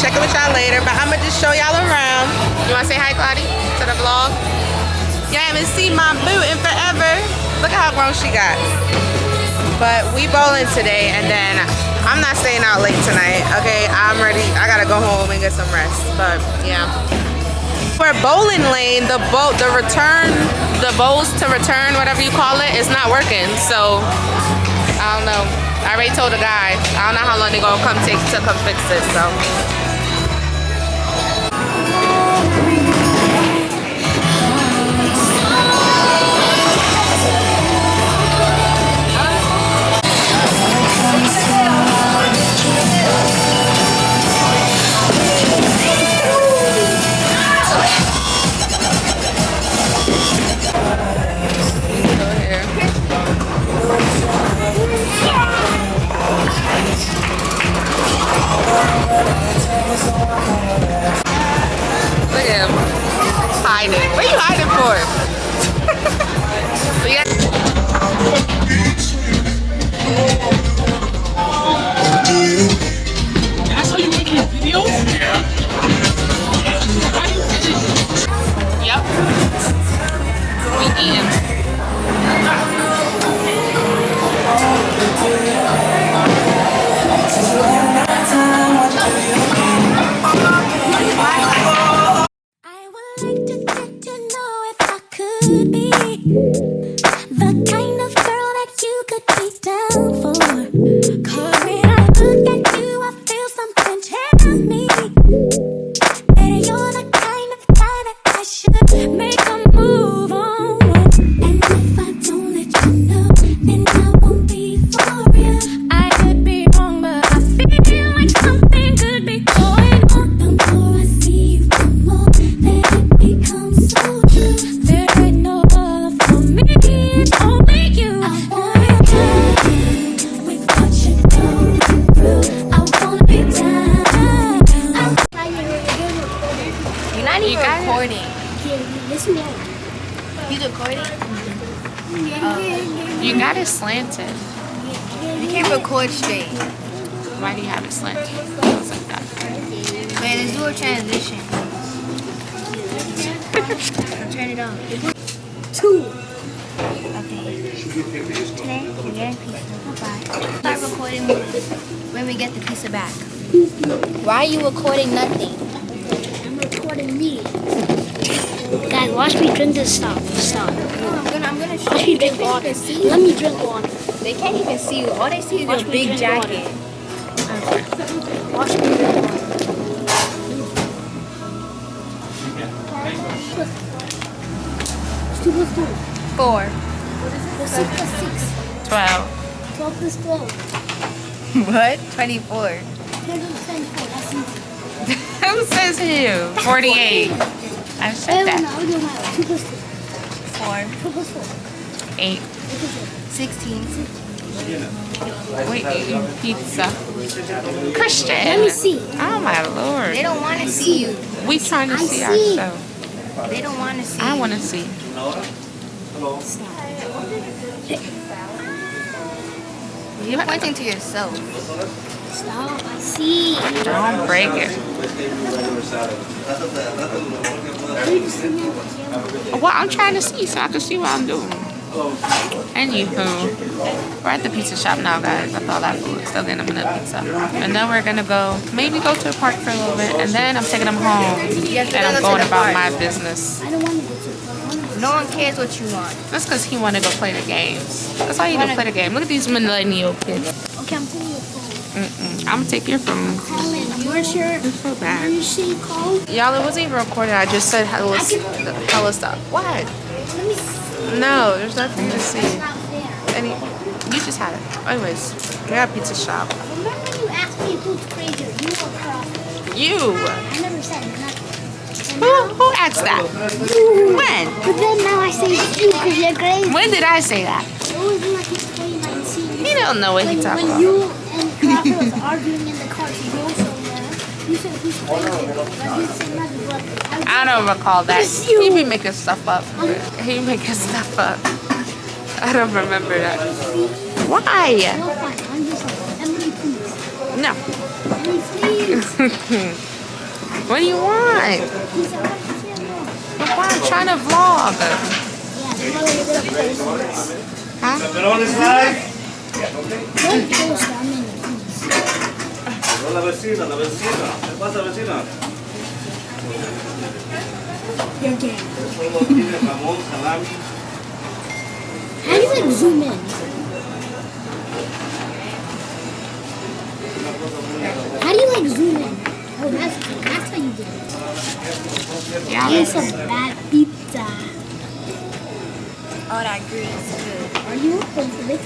check in with y'all later, but I'm gonna just show y'all around. You wanna say hi, Claudie, to the vlog? Y'all haven't seen my boo in forever. Look at how grown she got. But we bowling today, and then I'm not staying out late tonight, okay? I'm ready. I gotta go home and get some rest, but yeah. For bowling lane, the bowls to return, whatever you call it, is not working. So I don't know. I already told the guy. I don't know how long they're gonna come fix it. So. Look at him hiding. What are you hiding for? So yeah. That's how you make your videos? Yeah. Yep. We eating. The kind of girl that you could be down for. 'Cause when I look at you, I feel something tell me that you're the kind of guy that I should make a move on. And if I don't let you know, then I won't be for real. I could be wrong, but I feel like something could be going on. The more I see you, the more that it becomes so true. There ain't no other for me. It's only you. I wanna die with what you go through. I wanna be down. You're not even recording. Listen, He's recording? You got it slanted. You can't record straight. Why do you have it slanted? It's like that. Man, let's do a transition. Turn it on. 2. Okay. Today, we're getting pizza. Bye. Start recording when we get the pizza back. Why are you recording nothing? I'm recording me. Guys, watch me drink this stuff. Stop. I'm gonna show Watch me drink water. Let me drink water. They can't even see you. All they see is Watch your me big drink jacket. Watch me drink water. 2 plus 2. 4. 6 plus 6. 12. 12 plus 12. What? 24. 24. That's easy. Who says who? 48. I said that. No, I'll do my 2 plus 2. 4. 2 plus 4. 8. 16. We eating pizza. Christian. Let me see. Oh my lord. They don't want to see you. We trying to I see see. ourselves. They don't want to see I you. want to see. You're pointing to yourself. Stop. I see. Don't break it. Well, I'm trying to see so I can see what I'm doing. Anywho, we're at the pizza shop now, guys. That's all that food. Still getting them in the pizza. And then we're going to maybe go to a park for a little bit. And then I'm taking them home. And I'm going about my business. I don't want to go to the park. No one cares what you want. That's because he want to go play the games. That's why you go play the game. Look at these millennial kids. Okay, I'm taking your phone. I'm going to take your phone. Colin, you want to share? It's so bad. You see, call? Y'all, it wasn't even recorded. I just said hella stuff. What? Let me see. No, there's nothing to see. It's not fair. You just had it. Anyways, we're at a pizza shop. Remember when you asked me who's crazier, you or Carl? You. I never said nothing. Who asked that? You. When? But then now I say it's you because you're crazy. When did I say that? It was in like 2019. He don't know what he's talking When about. you and Crawford was arguing in the car to go somewhere, you said he's crazy. But he said nothing. But I don't recall that. It's you. He be making stuff up. He making stuff up. I don't remember that. Why? No, fine. I'm just like, Emily, please. No. Emily, please. What do you want? Papa, I'm trying to vlog. Huh? Pepperonis live. Don't post that many, please. La vecina, la vecina. ¿Qué pasa, vecina? You're gay. Solo tiene jamón, salami. How do you like zoom in? How do you like zoom in? Oh, that's how you did it. Yeah. It's some bad pizza. All that grease is good. Are you homophobic?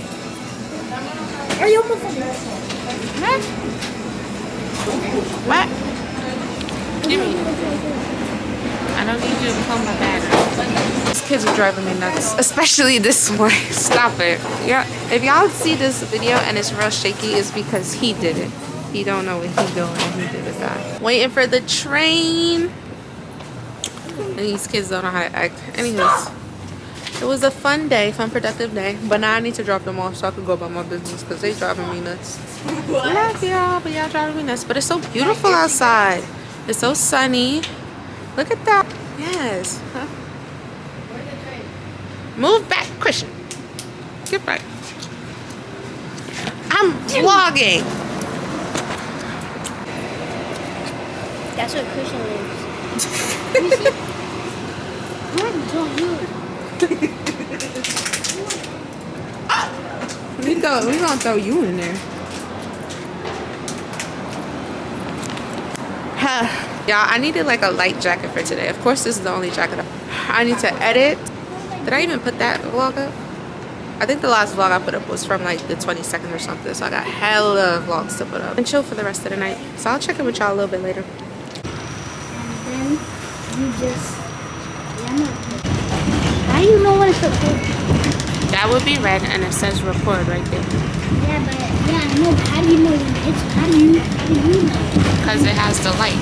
Are you homophobic? What? Give me. I don't need you to pull my battery. These kids are driving me nuts, especially this one. Stop it. Yeah. If y'all see this video and it's real shaky, it's because he did it. He don't know what he doing and he did it that. Waiting for the train. And these kids don't know how to act. Anyways, it was a fun day, fun productive day. But now I need to drop them off so I can go about my business because they driving me nuts. Love y'all, but y'all driving me nuts. But it's so beautiful outside. It's so sunny. Look at that. Yes. Huh? Move back, Christian. Get back. I'm vlogging. That's what Christian lives. We gonna throw you in there. Y'all, I needed like a light jacket for today. Of course, this is the only jacket I need to edit. Did I even put that vlog up? I think the last vlog I put up was from like the 22nd or something. So I got hella vlogs to put up. And chill for the rest of the night. So I'll check in with y'all a little bit later. And then you just, how do you know when it's recording? That would be red and it says record right there. Yeah, but I know. But how do you know when it's? How do you know? Because it has the light.